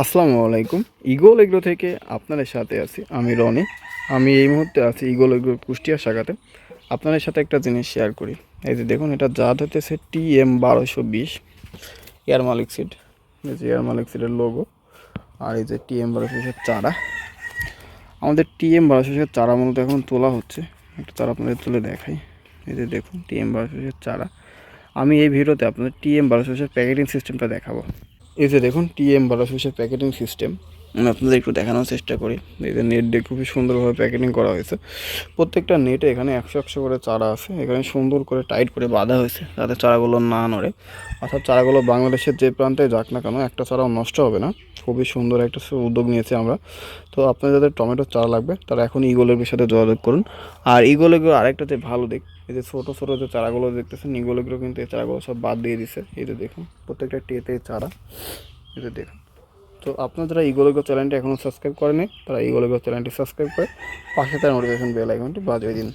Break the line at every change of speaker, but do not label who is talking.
আসসালামু আলাইকুম। Eagle agro থেকে আপনাদের সাথে আছি আমি রনি। আমি এই মুহূর্তে আছি ইগল এগ্রোর কুষ্টিয়া শাখাতে। আপনাদের সাথে একটা জিনিস শেয়ার করি। এই যে দেখুন, এটা জাত হতেছে TM1220 এয়ার মালিক সিড। এই যে এয়ার মালিক সিডের লোগো, আর এই যে TM1220 চারা। আমাদের TM1220 চারা মূলত এখন তোলা হচ্ছে। একটা চারা আপনাদের তুলে দেখাই। এই যে দেখুন TM1220 চারা। আমি এই ভিডিওতে আপনাদের TM1220 প্যাকেটিং সিস্টেমটা দেখাবো। এই যে দেখুন TM1220 প্যাকেটিং সিস্টেম আমি আপনাদের একটু দেখানোর চেষ্টা করি। এই যে নেট দিয়ে খুবই সুন্দরভাবে প্যাকেটিং করা হয়েছে। প্রত্যেকটা নেটে এখানে 100 করে চারা আছে। এখানে সুন্দর করে টাইট করে বাঁধা হয়েছে যাতে চারাগুলো না নড়ে। অর্থাৎ চারাগুলো বাংলাদেশের যে প্রান্তে যাক না কেন, একটা চারাও নষ্ট হবে না। খুবই সুন্দর একটা উদ্যোগ নিয়েছি আমরা। তো আপনাদের যাদের টমেটোর চারা লাগবে তারা এখন ইগলের সাথে যোগাযোগ করুন। আর ইগলের আরেকটা যে ভালো দিক, এই যে ছোটো ছোটো যে চারাগুলো দেখতেছেন, ইগলেগুলো কিন্তু এই চারাগুলো সব বাদ দিয়ে দিছে। এই যে দেখুন প্রত্যেকটা টেতে চারা, এই যে দেখুন। তো আপনারা যারা ইগলেগো চ্যানেলটি এখনও সাবস্ক্রাইব করেনি তারা ইগলেগো চ্যানেলটি সাবস্ক্রাইব করে পাশে তার নোটিফিকেশন বেল আইকনটি বাজিয়ে দিন।